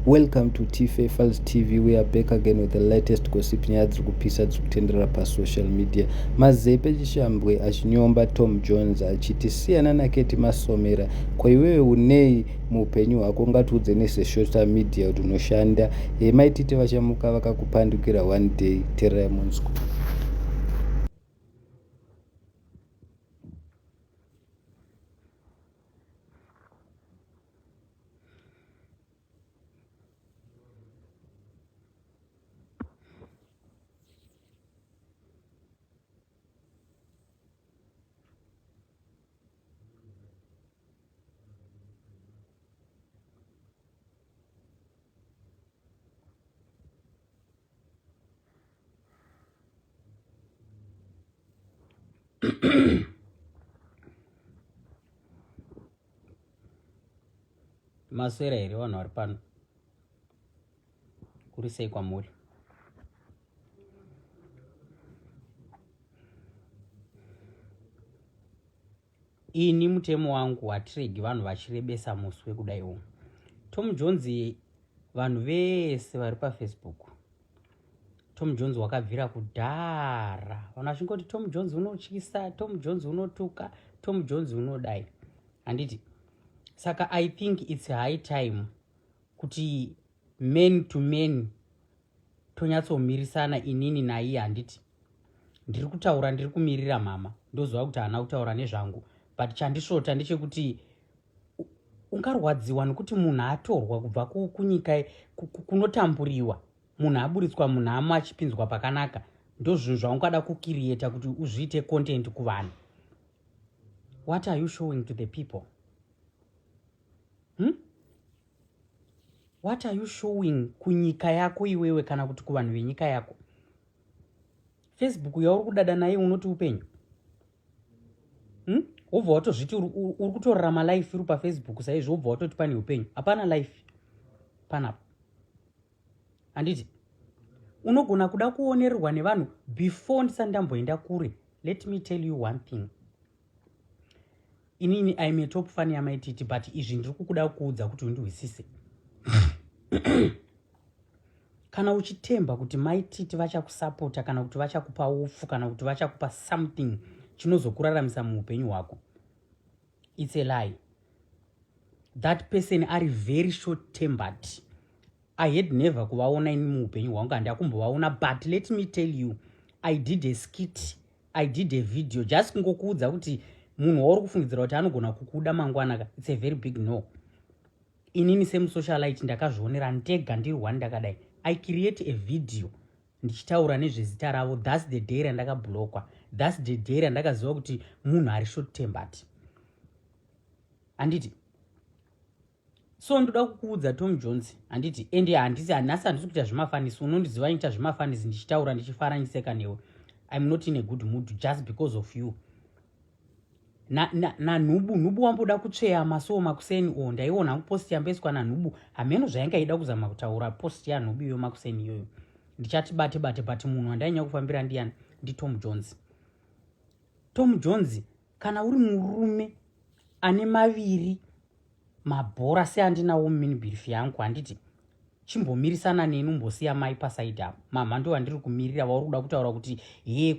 Welcome to Tife Files TV. We are back again with the latest gossip nyaya dziri kupisa dziri kutendera pasocial media. Mazepe chishambwe achinyomba Tom Jones achiti siyana naKate Masomera, kwa iwewe unei muupenyu hwako ngatiudze nesesocial media kuti unoshanda. Maitite vachamuka vakakupandukira one day. Terai munzwa. Maswera here vanhu vari pano kuri sei kwamuri? Ini mutemo wangu hatiregi vanhu vachirebesa muswe kudaiwo. Tom Jones, vanhu vese vari paFacebook, Tom Jones wakabvira kudhara. Vanhu vachingoti Tom Jones unotyisa, Tom Jones unotuka, Tom Jones unodai. Handiti? Saka I think it's high time kuti men to men tonyatsomirisana inini naiye. Handiti? Ndiri kutaura ndiri kumirira mama, ndoziva kuti hana kutaura nezvangu, but chandishota ndechekuti ungarwadziwa nekuti munhu atorwa kubva kunyika kunotamburiwa, munhu aburitswa, munhu amo achipinzwa pakanaka, ndozvinhu zvaungada kukirieta kuti uzviite content kuvanhu. What are you showing to the people? What are you showing kunyika yako iwewe kana kuti kuvanhu venyika yako? Facebook yauri kudada naye unoti upenyu? Wobva watozviti uri kutorarama life iri paFacebook saizvo, wobva watoti pane upenyu? Hapana life panapo. Handiti? Unogona kuda kuonerwa nevanhu before ndisati ndamboenda kure. Let me tell you one thing. Inini I'm a top fan yamaititi, but izvi ndiri kukuda kuudza kuti undihwisise. Kana uchitemba kuti maititi vachakusapota, kana kuti vachakupa ufu, kana kuti vachakupa something chinozokuraramisa muupenyu hwako, it's a lie. That person are very short tempered. I had never kuvaona ini muupenyu hwangu, handakumbovaona, but let me tell you, I did a skit, I did a video just kungokuudza kuti munhu wauri kufungidzira kuti anogona kukuda mangwanaka, it's a very big no. Inini semusocialite ndakazvionera ndega ndiri one ndakadai. I create a video ndichitaura nezvezita ravo. That's the day randakablokwa. That's the day randakaziva kuti munhu ari short tempered. Handiti? So ndoda kukuudza Tom Jones. Handiti? Ende handisi kuita zvimafanisi. Unondiziva nita zvimafanisi ndichitaura ndichifaranyiseka newe. I'm not in a good mood just because of you. Nubu wamboda kutsveya maso makuseni ndaiona post yambaiswa naNhubu. Hameno zvaingaida kuzama kutaura post yaNhubu iyo makuseni iyoyo. Ndichati bate but munhu wandainya kufambira ndiani? Ndi Tom Jones. Tom Jones, kana uri murume ane maviri mabhora seandinawo muminibhirifi yangu, handiti chimbomirisana neni umbosiya mai pasaidi apo. Mama ndo wandiri kumirira, wauri kuda kutaura kuti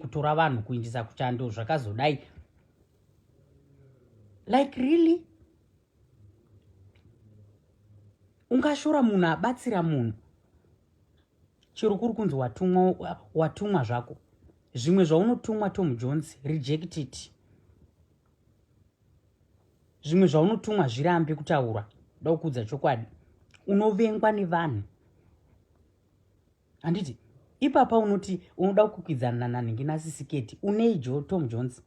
kutora vanhu kuindisa kuchando zvakazodai. Like really? Ungashora munhu abatsira munhu. Chero kuri kunzi watumwa zvako. Zvimwe zvaunotumwa Tom Jones, reject it. Zvimwe zvaunotumwa zvirambe kutaura. Ndoda kuudza chokwadi. Unovengwa nevanhu. Handiti? Ipapa unoti unoda kukwidzana nanhingi nasisiketi. Uneijo Tom Jones.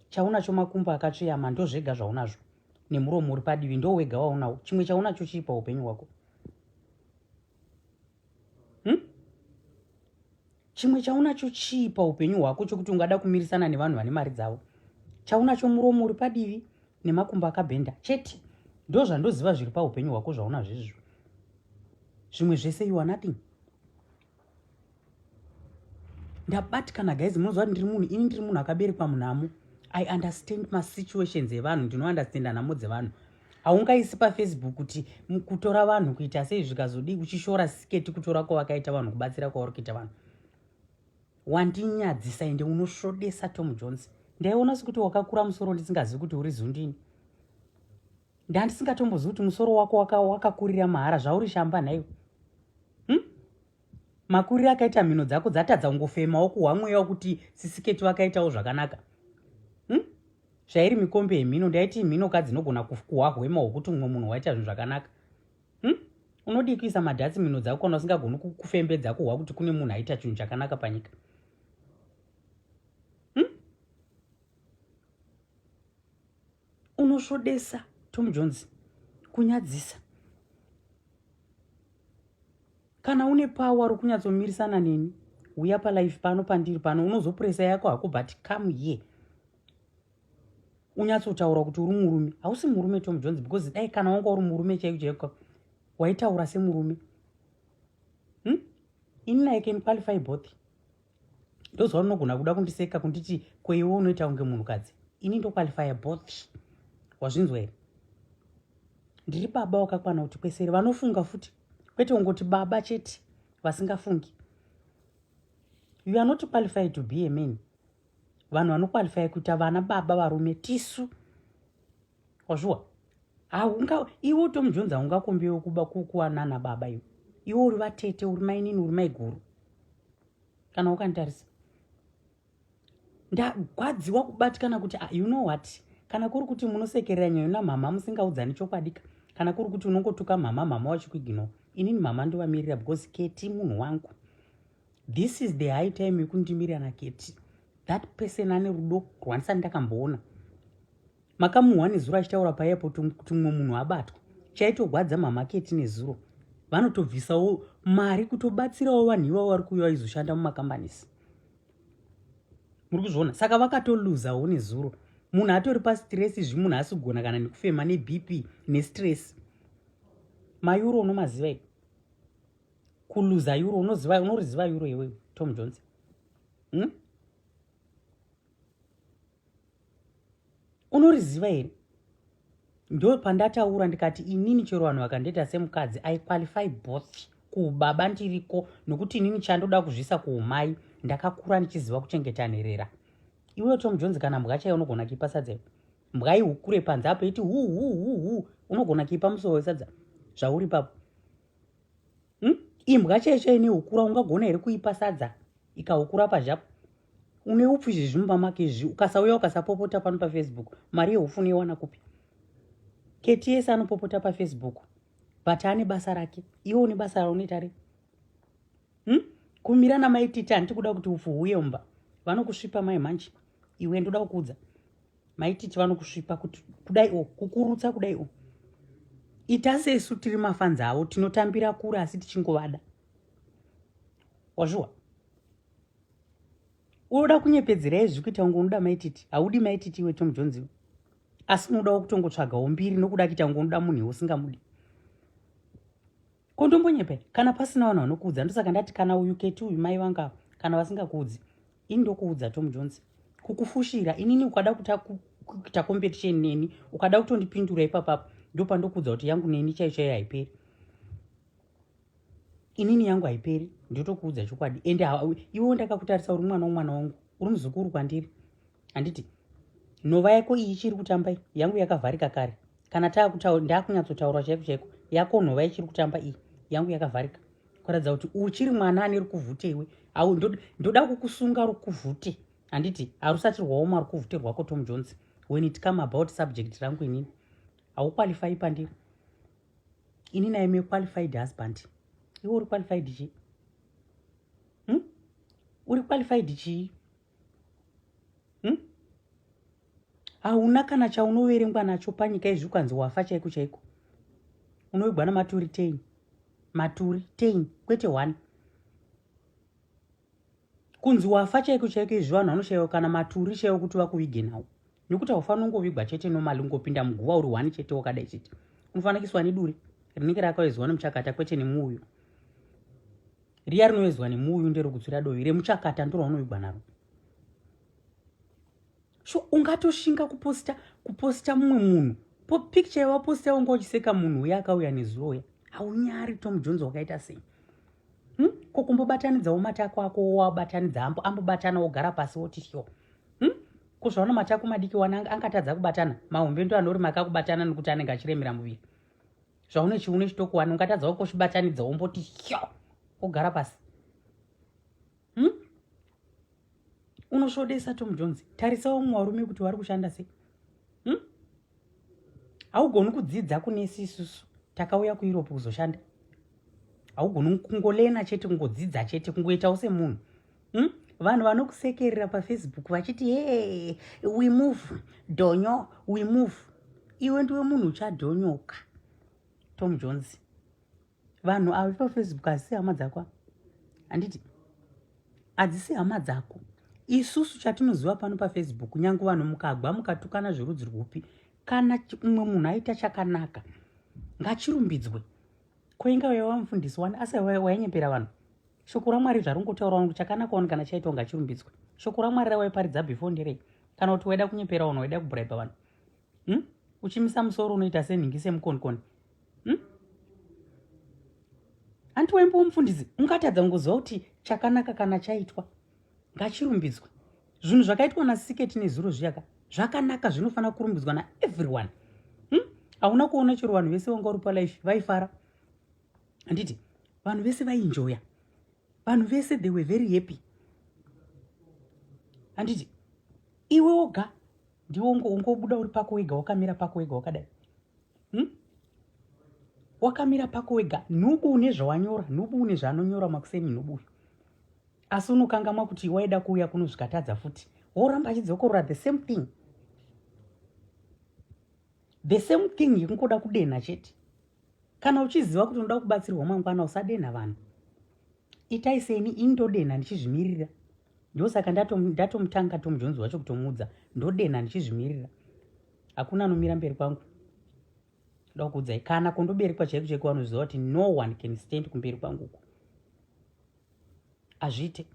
Chaunacho makumbo akatsveyama ndo zvega zvaunazvo. Nemuromo uri padivi ndo wega waunawo. Chimwe chaunacho chipa upenyu hwako. Chimwe chaunacho chipa upenyu hwako chokuti ungada kumirisana nevanhu vane mari dzavo. Chaunacho muromo uri padivi nemakumbo akabhenda. Chete. Ndo zvandoziva zviri paupenyu hwako zvaunazvo izvo. Zvimwe zvese you are nothing. Ndabatikana guys, munoziva ndiri munhu akaberekwa munhamo. I understand my situations evanhu, ndinounderstanda nhamo dzevanhu. haungaisi pafacebook kuti kutora vanhu kuita sei zvikazodii uchishora siketi kutora kwawakaita vanhu kubatsira kwauri kuita vanhu. Wandinyadzisa ende unosvodesa Tom Jones. Ndaiona sekuti wakakura musoro ndisingazivi kuti uri zundini. Ndandisingatombozivi kuti musoro wako wakakurira mahara zvauri shamba naiwe. Makuriro akaita mhino dzako dzatadza kungofemawo kuhwamweyawo kuti sisiketi wakaitawo zvakanaka. Zvairi mikombe yemhino ndaiti mhino kadzinogona kuhwahwema hwokuti mumwe munhu waita zvinhu zvakanaka. Unodii kuisa madhatsi mhino dzako kana usingagoni kufembedza kuhwa kuti kune munhu aita chinhu chakanaka panyika. Unosvodesa Tom Jones, kunyadzisa. Kana une power uri kunyatsomirisana neni, uya palife pano pandiri pano unozopuresa yako hako but come here. Unyatsotaura kuti uri murume. Hausi murume Tom Jones because dai kana wanga uri murume chaiko waitaura semurume. Ini I can qualify both. Ndozva unogona kuda kundiseka kunditi kweiwe unoita kunge munhukadzi. Ini ndo qualify both. Wazvinzwa here? Ndiri baba wakakwana kuti kwesere vanofunga futi. Kwete ungoti baba chete vasingafungi. You are not qualified to be a man. Vanhu vanoqualify kuita vana baba varume tisu. Wazviwa? Iwo Tom Jones haungakombewo kuwanana baba iwo. Iwo uri vatete, uri mainini, uri maiguru. Kana ukantarisa. Ndagwadziwa kubatikana kuti you know what? Kana kuri kuti munosekerera nyayo namama musingaudzani chokwadika. Kana kuri kuti unongotuka mama wachikuigino. Inini mama ndovamirira because Keti munhu wangu. This is the high time yekundimirira naKeti. That person ane rudo rwandisati ndakamboona. Makamuhwa nezuro achitaura paairport kuti mumwe munhu abatwa. Chaitogwadza mama Keti nezuro. Vanotobvisawo mari kutobatsirawo vanhu ivavo vari kuuya izoshanda mumakambanisi. Muri kuzviona? Saka vakatoluzawo nezuro. Munhu atori pastress zvimunhu asigona kana nekufema neBP nestress. Mayuro unomaziva here? Kuluza euro unoriziva euro iwe Tom Jones? Unoriziva here? Ndo pandataura ndikati inini chero vanhu vakandeta semukadzi I qualify both. Kubaba ndiriko nokuti inini chandoda kuzvisa kuumai ndakakura ndichiziva kuchengeta nherera. Iwe Tom Jones kana mbwa chaiyo unogona kuipa sadza. Mbwa ihukure panze apo iti hu unogona kuipa musoro wesadza. Zvauri papo. Imbwa chaiyo ine hukura ungagona here kuipa sadza ikahukura pazhapo. Une upfu zvezvimba make izvi ukasauya ukasapopota pano paFacebook mari yehufu unoiwana kupi? Keti yese anopopota paFacebook but ane basa rake. Iwe une basa raunoita re? Kumira namaititi handiti kuda kuti upfu huye mumba. Vanokusvipa mai manje. Iwe ndoda kukuudza. Maititi vanokusvipa kuti kudai kukurutsa kudai ita sesu tiri mafanza avo tinotambira kure asi tichingovada. Wazviwa? Unoda kunyepedzera izvi kuita kunge unoda maititi. Haudi maititi iwe Tom Jones. Asi unodawo kutongotsvagawo mbiri nokuda kuita kunge unoda munhu usingamudi. Kondombonyepa kana pasina vanhu vanokuudza. Ndosaka ndati kana uyu Keti uyu mai vanga kana vasingakuudzi. Ini ndokuudza Tom Jones. Kukufushira inini ukada kuita competition neni ukada kutondipindura ipapapo ndopa ndokuudza kuti yangu neni chaiyo haiperi. Inini yangu haiperi ndotokuudza chokwadi. Ende iwe ndakakutarisa uri mwana womwana wangu. Uri muzukuru kwandiri. Handiti nhova yako iyi ichiri kutamba yangu yakavharika kare. Kana ndakunyatsotaura chaiko yako nhova ichiri kutamba iyi yangu yakavharika. Kuratidza kuti uchiri mwana ane rukuvhute iwe. Ndoda kukusunga rukuvhute. Handiti harusati rwaoma rukuvhute rwako Tom Jones. When it come about subject rangu inini hauqualify pandiri. Inini I am a qualified husband. Iwe uri qualified chi? Uri qualified chi? Hauna kana chaunoverengwa nacho panyika izvi ukanzi wafa chaiko chaiko. Unoigwa namaturi 10. Maturi 10 kwete 1. Kunzi wafa chaiko chaiko izvi vanhu vanoshayiwa kana maturi chaiwo kuti vakuvige nawo. Nokuti haufanira kungovigwa chete nomali ungopinda muguva uri 1 chete wakadai chete. Unofanira kuiswa neduri rinenge rakavezwa nemuchakata kwete nemuuyu. Riya rinovezwa nemuuyu nderokutsura dovi remuchakata ndiro raunovigwa naro. Ungatoshinga kuposta mumwe munhu picture yawaposta unga uchiseka munhu uya akauya nezuva uya haunyari Tom Jones wakaita sei. Ko kumbobatanidzawo matako ako wabatanidza ambobatana wogara pasi woti sho. Kuzvaona matako madiki wana angatadza kubatana mahombe ndo anori makakubatana nekuti anenge achiremera muviri. Zvaune chiuno chitoko wani ungatadzawo kuchibatanidza womboti sho wogara pasi. Unosvodesa Tom Jones. Tarisawo mumwe varume kuti vari kushanda sei. Haugoni kudzidza kune isusu takauya kuEurope kuzoshanda. Haugoni kungolena chete kungodzidza chete kungoitawo semunhu. Vanhu vanokusekerera paFacebook vachiti hey, we move donyo, we move. Iwe ndiwe munhu uchadhonyoka Tom Jones. Vanhu ava paFacebook hadzisi hama dzako. Handiti hadzisi hama dzako. Isusu chatinoziva pano paFacebook nyange vanhu mukagwa mukatukana zverudzi rwupi kana umwe munhu aita chakanaka ngachirumbidzwe. Koinga wewe wamufundisi wani asi wainyepera vanhu. Shoko raMwari zvaringotaura vanhu chakanaka wani kana chaitwa ngachirumbidzwe. Shoko raMwari rawaiparidza before nderei kana kuti waida kunyepera vanhu waida kubraiba vanhu. Uchimisa musoro unoita senhingi semukonikoni. Anti waimbo mufundisi ungatadza ngoziva kuti chakanaka kana chaitwa ngachirumbidzwe. Zvinhu zvakaitwa naSiketi nezuro zviyaka zvakanaka zvinofanira kurumbidzwa naeveryone. Hauna kuona chero vanhu vese vanga uri palife vaifara. Handiti vanhu vese vainjoya. Vanhu vese they were very happy. Handiti iwe woga ndiwo ungobuda uri pako wega wakamira pako wega wakadai. Wakamira pako wega nubu une zvawanyora nubu une zvaanonyora makuseni nubu. Asi unokangamwa kuti waida kuuya kunozvikatadza futi woramba achidzokorora the same thing. The same thing yekungoda kudena chete. Kana uchiziva kuti unoda kubatsirwa mangwana usadena vanhu. Itai seni indodena ndichizvimirira. Ndosaka ndatomutanga Tom Jones wacho kutomudza ndodena ndichizvimirira. Hakuna anomira mberi kwangu. Ndoda kukuudzai kana kondoberekwa chaiko chaiko vanoziva kuti no one can stand kumberi kwangu. Azvite.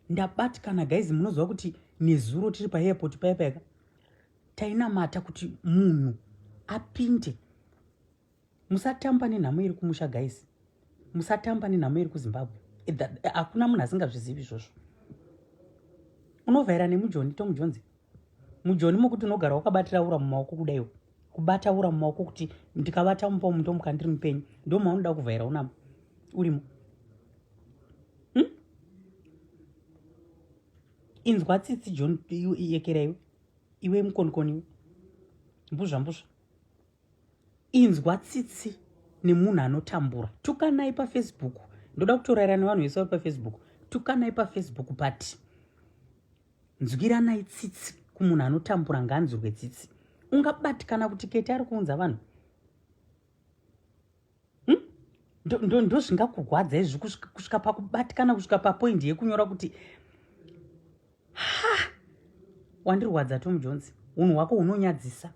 Ndabatikana guys munoziva kuti nezuro tiri paairport paipaika. Tainamata kuti munhu apinde. Musatamba nenhamo iri kumusha guys. Musatamba nenhamo iri kuZimbabwe. Hakuna munhu asingazvizivi izvozvo. Unovhaira nemujoni Tom Jones. Mujoni mokuti unogara wakabatira ura mumaoko kudaiwo. Kubata ura mumaoko kuti ndikavata mupa mutombo ndiri mupenyu. Ndio maunoda kuvhaira unamo. Urimo. Inzwa tsitsi John yekera iwe mukonikoni. Mbuzva. Inzwa tsitsi nemunhu anotambura. Tukanai paFacebook. Ndoda kutorera nevanhu vese vari paFacebook. Tukanai paFacebook pati. Nzwiranai tsitsi kumunhu anotambura ngaanzurwe tsitsi. Ungabatikana kuti Keti ari kuunza vanhu. Ndo zvingakugwadza izvi kusvika pakubatikana kusvika papoint yekunyora kuti wandirwadza Tom Jones. Unhu hwako hunonyadzisa.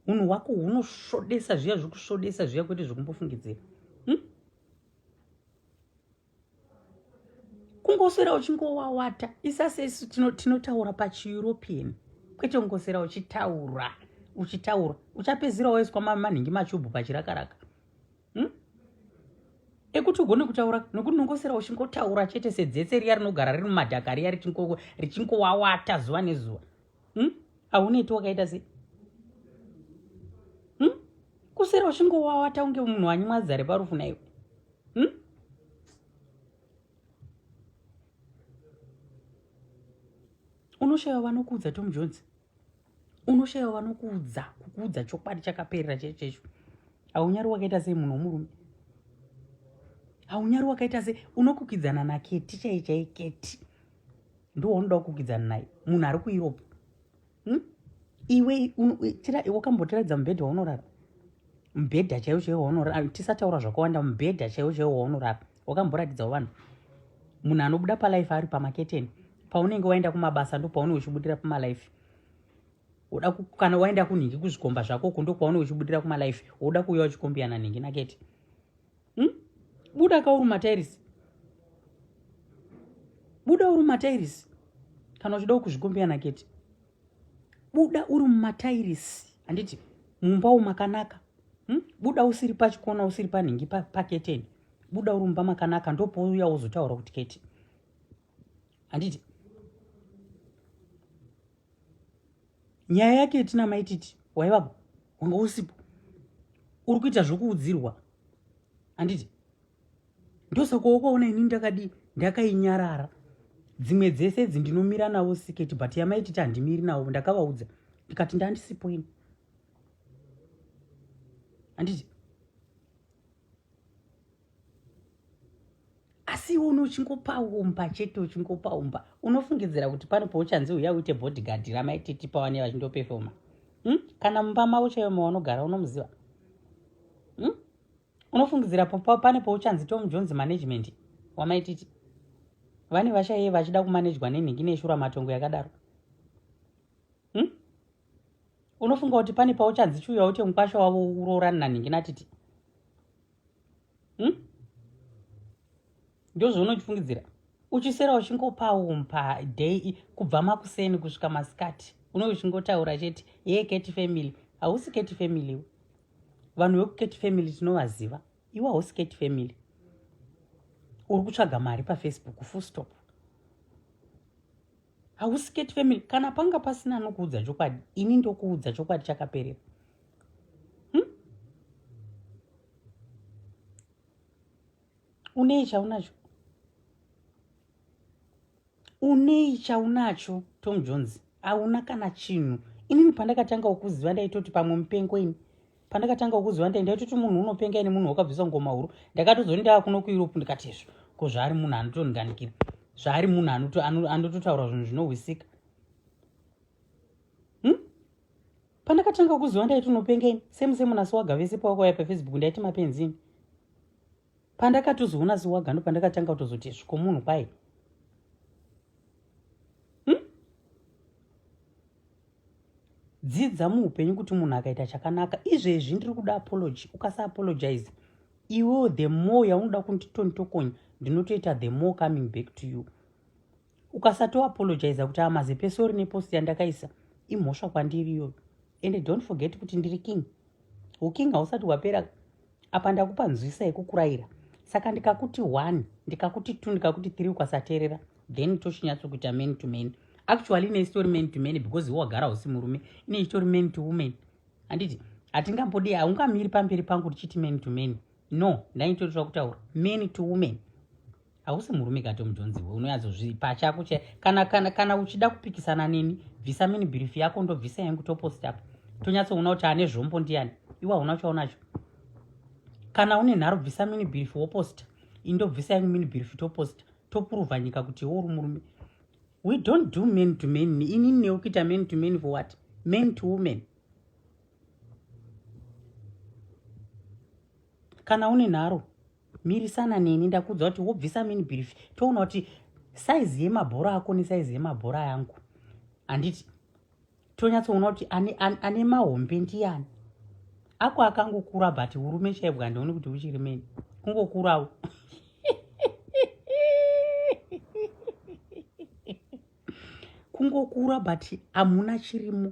Unhu hwako hunosvodesa zviya zvokusvodesa zviya kwete zvokumbofungidzira. Kungoswera uchingowawata. Isasesu tinotaura pachiEuropean. Kwete kungoswera uchitaura. Uchapedzisira waiswa manhingi machubhu pachirakaraka. Ekuti ugone kutaura nokuti unongoswera uchingotaura chete sedzetse riya rinogara riri mumadhaka riya richingowawata zuva nezuva. Hauneiti wakaita sei? Kuswera uchingowawata unge munhu wanyimwadzare parufu naiwe. Unoshaya vanokuudza Tom Jones. Unoshaya kukuudza chokwadi chakaperera checho. Haunyari wakaita sei munhu womurume. Haunyari wakaita sei unokukidzana naKeti Keti. Ndiwo unoda kukidzana naye. Munhu ari kuEurope. Iwe wakambotiradza mubhedha waunorara. Mubhedha chaiwo chaiwo waunorara. Tisataura zvakawanda mubhedha chaiwo chaiwo waunorara. Wakamboratidzawo vanhu. Munhu anobuda palife ari pamaketeni. Paunenge waenda kumabasa ndo paunenge uchibudira pamalife. Kana waenda kunhingi kuzvikomba zvako ndo paunenge uchibudira kumalife. Woda kuuya uchikombiana nhingi naKeti. Buda kauri matairisi. Buda uri matairisi. Kana uchida kuzvikombiana naKeti. buda uri mumatairisi, handiti mumba umu makanaka. Buda usiri pachikona, usiri panhingi paketeni. Buda uri mumba makanaka, ndopouya uzotaura kuti Keti, handiti nyaya yake tina maititi waivapo wanga usipo, uri kuita zvokuudzirwa, handiti ndosaka wakaona ini ndakainyarara. Dzimwe dzese idzi ndinomira navo Siketi, but yamaititi handimiri navo. Ndakavaudza ndikati ndandisipo ini, handiti asi iwe uchingopaumba chete, uchingopaumba unofungidzira kuti pane pauchanzi uya uite bodyguard ramaititi pawane vachindopefoma. Kana mumba mavo chaivo mavanogara unomuziva. Unofungidzira pane pauchanzi Tom Jones management wamaititi vane vashaiye vachida kumanejwa nenhingi neshura matongo yakadaro. Unofunga kuti pane pauchanzi chiuya uite mukwasha wavo uroorani nanhingi natiti. Ndozvo unochifungidzira uchisera uchingopaumba day kubva makuseni kusvika masikati, uchingotaura chete Keti family. Hausi Keti family iwe. Vanhu vekuketi family tinovaziva, iwe hausi Keti family. Uri kutsvaga mari paFacebook, full stop. Hausi Keti family. Kana panga pasina anokuudza chokwadi, ini ndokuudza chokwadi chakaperera. Unei chaunacho? Unei chaunacho Tom Jones? Hauna kana chinhu. Inini pandakatanga kukuziva ndaitoti pamwe mupengo ini. Pandakatanga kukuziva ndaitoti munhu unopenga ini, munhu wakabvisa ngoma huru. Ndakatozonda kuno kuEurope ndikati izvo ko zvari munhu anotondiganikira. Zvari munhu anototaura zvinhu zvinohwisika. Pandakatanga kukuziva ndaiti unopenga ini, semu nasi wagavese pawakauya paFacebook ndaiti mapenzini. Pandakatozoona siwaga ndo pandakatanga kutozoti sviko munhu kwai. Dzidza muupenyu kuti munhu akaita chakanaka. Izvezvi ndiri kuda apology. Ukasa apologize, iwewo the more yaunoda kunditonditokonya ndinotoita the more coming back to you. Ukasato apologize kuti amazepe sori nepost yandakaisa imhosva kwandiri iyoyo. And don't forget kuti ndiri king. Uking hausati wapera. Apa ndakupa nzwisa yekukurayira. Saka ndikakuti 1, ndikakuti 2, ndikakuti 3 ukasateerera, then toshinyatso kuita man to man. Actually ine story man to man because iwe wagara usi murume. Ine story man to woman. Handiti hatingambodi haungamiri pamberi pangu tichiti man to man. No, ndaitotora kutaura man to woman. Hausi murume Tom Jones wewe unoyadzozvipa chako kana uchida kupikisana neni, bvisa mini brief yako ndobvisa yangu topost apo. Tonyatsoona kuti ane zvombo ndiani. Iwe hauna chaunacho. Kana une nharo bvisa mini brief wopost, indobvisa yangu mini brief topost, toprova nyika kuti iwe uri murume. We don't do men to men. Ini neukita men to men for what? Men to women. Kana une nharo mirisana neni, ndakudza kuti wobvisa mini brief, toona kuti size yemabhora ako nesize yemabhora yangu. Handiti tonyatsoona kuti ane mahombe ndiani. Ako akangokura but urume chaibwa handioni kuti uchiri meni. Kungokurawo. Kungokura but hamuna chirimo.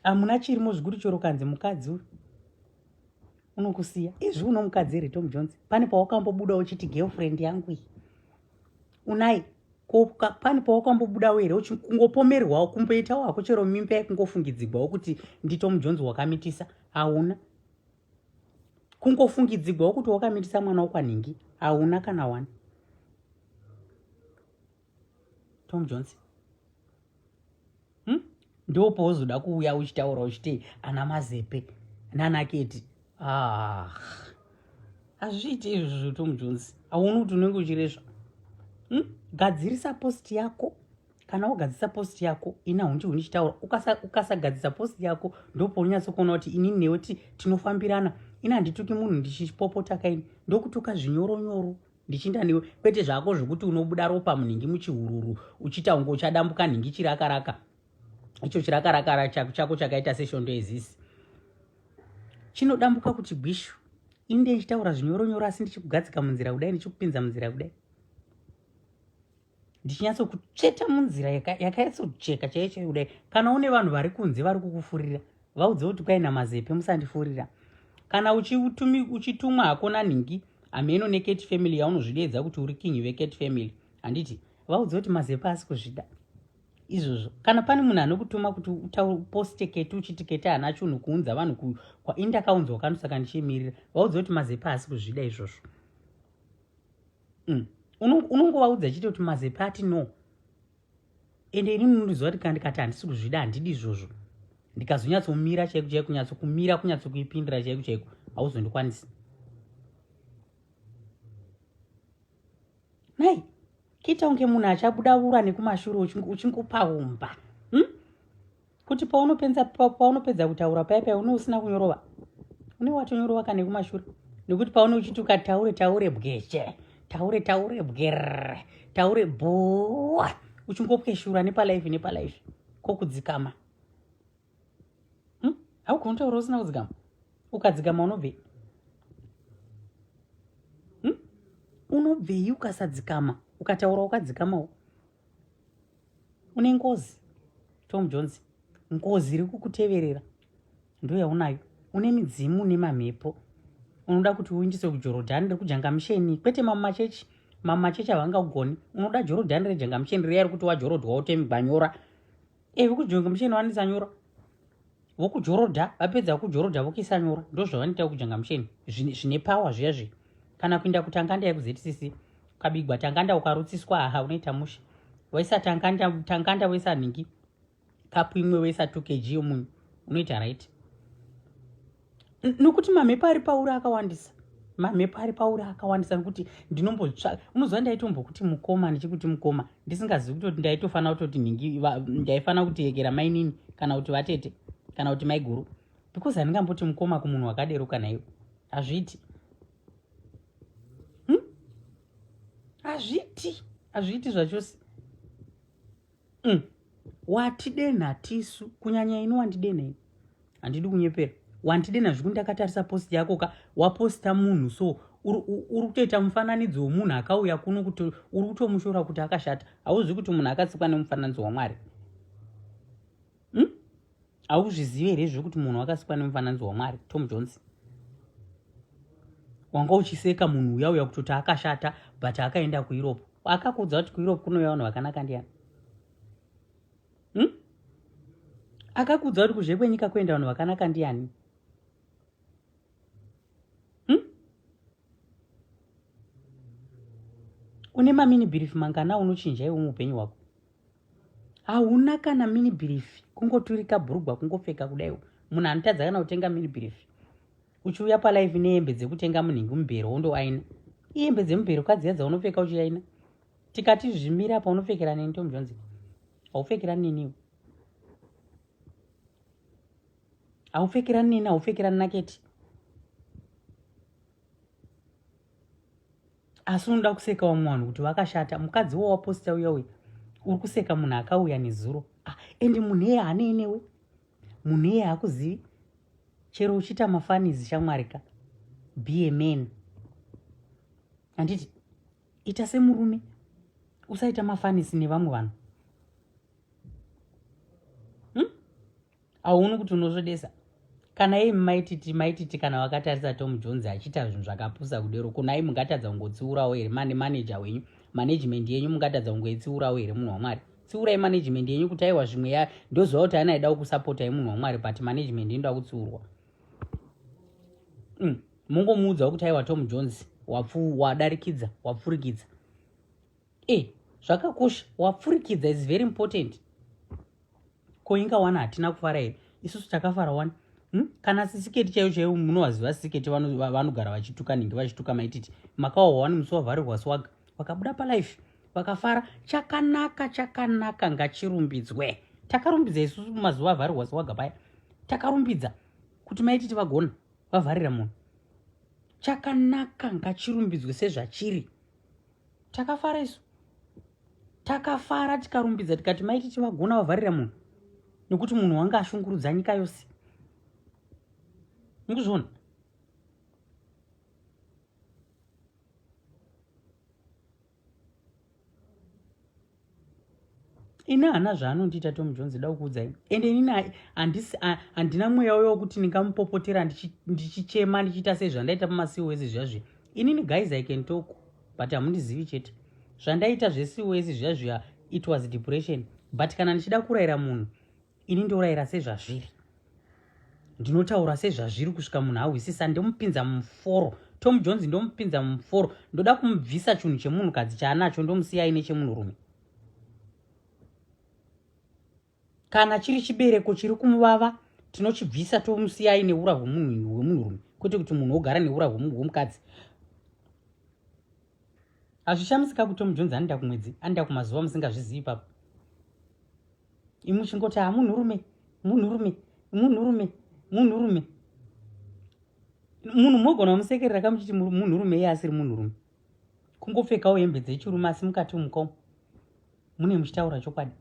Hamuna chirimo zvikuru choro kanzi mukadzi uyu unokusiya. Izvi uno mukadzi here Tom Jones? Pane pawakambobuda uchiti girlfriend yangu iyi. Unai pane pawakambobudawo here kungopomerwawo kumboita wako chero mimba yakungofungidzigwawo kuti ndi Tom Jones wakamitisa? Hauna. Kungofungidzigwawo kuti wakamitisa mwana wakwanhingi? Hauna kana wani. Tom Jones ndo pauzoda kuuya uchitaura uchiti ana mazepe nana Keti. Hazviiti izvozvo Tom Jones. Hauni kuti unenge uchirezva. Gadzirisa post yako. Kana wagadzisa post yako ina hunji unichitaura. Ukasagadzisa post yako ndo paunyatsokona kuti inini newe tinofambirana. Ina handituki munhu ndichipopota kaini. Ndokutuka zvinyoronyoro ndichinda newe, kwete zvako zvokuti unobuda ropa munhingi muchihururu uchita ungo uchadambuka nhingi chirakaraka. Icho chirakaraka chako chakaita seshondo yezisi. Chinodambuka kuti gwishu. Inde ndichitaura zvinyoronyoro asi ndichikugadzika munzira kudai, ndichikupinza munzira kudai. ndichinyatsokutsveta munzira yakayatsojeka chaiyo kudai. Kana une vanhu vari kunze vari kukufurira, vaudze kuti kwaina mazepe musandifurira. Kana uchitumwa hako nanhingi hameno necat family yaunozvidedza kuti uri king vecat family, handiti vaudze kuti mazepe asi kuzvida izvozvo. Kana pane munhu anokutuma kuti uposte keti uchiti keti hana chunhu kuunza vanhu kwaindakaunzwa kanu saka ndichimirira, vaudze kuti mazepe asi kuzvida izvozvo. Unongovaudza chiti kuti mazepe ati no, ende ini munoriziva kuti kandikati handisi kuzvida handidi izvozvo, ndikazonyatsomira chaiko chaiko, kunyatsokumira kunyatsokuipindira chaiko chaiko, hauzondikwanisi. Nai kuita kunge munhu achabudaura nekumashure uchingopaumba kuti paunopedza kutaura paipai une usina kunyorova, une watonyorova kana nekumashure. Nekuti paune uchiti ukataure bweshe, taure bwerere, taure bhoa, uchingopweshura nepalaifi kokudzikama. Haugoni kutaura usina kudzikama, ukadzikama unobvei? Unobvei ukasadzikama, ukataura ukadzikamawo? Une ngozi Tom Jones, ngozi iri kukuteverera ndo yaunayo. Une midzimu nemamhepo. Unoda kuti uindise kuJorodhani rekujangamisheni, kwete mamachechi havangagoni. Unoda Jorodhani rejangamisheni riya rekuti wajorodhwa utembanyora. Vekujangamisheni vanisa nyora, vokujorodha vapedza kujorodha vokuisa nyora, ndo zvavanoita kujangamisheni zvine pawa zviya. Kana kuenda kutanganda yekuZCC ukabigwa tanganda ukarutsiswa, haha unoita musha. Waisa tanganda waisa nhingi kapu imwe waisa 2 kg yomunyu, unoita right. Nokuti mamhepo ari pauri akawandisa, nokuti ndinombotsvaka. Unoziva ndaitombokuti mukoma, ndichikuti mukoma ndisingazivi kutoti ndaitofana kutoti nhingi ndaifana kuteekera mainini kana kuti vatete kana kuti maiguru, because handingamboti mukoma kumunhu wakadero kana iwe. Hazviti zvachose. Watidenha tisu, kunyanya ino wandidenha ini, handidi kunyepera. Wandidenha zvekuti ndakatarisa posti yako waposta munhu so uri kutoita mufananidzo womunhu akauya kuno kuti uri kutomushora kuti akashata. Hauzivi kuti munhu akatsikwa nemufananidzo waMwari? Hauzvizivi here zvekuti munhu akasikwa nemufananidzo waMwari? Tom Jones, wanga uchiseka munhu uya kutoti akashata but akaenda kuEurope. Akakudza kuti kuEurope kunouya vanhu vakanaka ndiani? Akakudza kuti kuzhe kwenyika kuenda vanhu vakanaka ndiani? Une mamini belief mangana unochinja iwe muupenyu hwako? Hauna kana mini belief, kungoturika bhurugwa kungopfeka kudaiwo. Munhu anotadza kana kutenga mini belief, uchiuya palive nehembe dzekutenga munhingi mubhero wondoaina. Ihembe dzemubhero kadziya dzaunopfeka uchiaina. Tikati zvimira pa unopfekera neni Tom Jones? Haupfekerani neniwo. Haupfekerani neni, haupfekerani naketi. Asi unoda kuseka vamwe vanhu kuti vakashata. Mukadzi wawaposta uya uri kuseka munhu akauya nezuro. Endi munhu iye haanei newe, munhu iye haakuzivi. Chero uchiita mafanizi shamwarika, be a man. Handiti ita semurume, usaita mafanizi nevamwe vanhu. Hauni kuti unozvodesa. Kana iye maititi kana wakatarisa Tom Jones achiita zvinhu zvakapusa kudero, kunai mungatadza kungotsiurawo here manager wenyu, management yenyu mungatadza kungoitsiurawo here munhu waMwari? Tsiurai management yenyu kuti aiwa zvimwe ndoziva kuti ana aida kusapota munhu waMwari but management inoda kutsiurwa. Mungomuudza kuti aiwa Tom Jones wadarikidza, wapfurikidza. Zvakakosha, wapfurikidza is very important. Koinga wana hatina kufara here, isusu takafara wana. Kana sisiketi chaiyo munovaziva sisiketi vanogara vachituka nhingi vachituka maititi. Makawawa wani musi wavharirwa swaga, vakabuda palife vakafara. Chakanaka ngachirumbidzwe. Takarumbidza isusu mazuva avharirwa swaga paya, takarumbidza kuti maititi vagona vavharira munhu. Chakanaka ngachirumbidzwe sezvachiri. Takafara isu, takafara tikarumbidza tikati maititi vagona vavharira munhu, nekuti munhu wanga ashungurudza nyika yose. Mukuzviona? ina hana zvaanondiita Tom Jones, da kukuudzai. Ende inini handina mweya wekuti ndingamupopotera ndichichema ndichiita sezvandaita pamaCOS zvazviya. Inini guys I can talk, but hamundizivi chete. Zvandaita zveCOS zvazviya, it was depression. But kana ndichida kurayira munhu, ini ndorayira sezvazviri. Ndinotaura sezvazviri kusvika munhu ahwisisa. Ndomupinza muforo. Tom Jones ndomupinza muforo. Ndoda kumubvisa chinhu chemunhukadzi chaanacho ndomusiya aine chemunhurume. Kana chiri chibereko chiri kumuvava, tinochibvisa tomusiya aine ura hwemunhurume, kwete kuti munhu ogara neura hwomukadzi. Hazvishamisika kuti Tom Jones anoenda kumwedzi, anoenda kumazuva musingazvizivi ipapo. Imuchingoti munhurume. Munhu mogona kumusekerera kamuchiti munhurume iye asiri munhurume. Kungopfekawo hembe dzechirume asi mukati mukawo mune muchitaura chokwadi.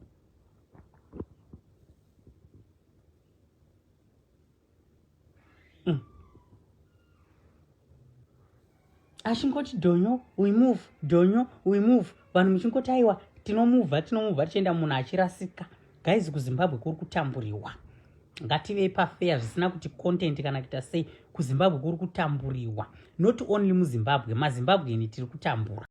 Achingoti dhonyo we move, dhonyo we move. Vanhu muchingoti aiwa tinomuvha tichienda munhu achirasika. Guys, kuZimbabwe kuri kutamburiwa. Ngative pafair zvisina kuti content kana kuita sei. KuZimbabwe kuri kutamburiwa. Not only muZimbabwe, maZimbabwe tiri kutambura.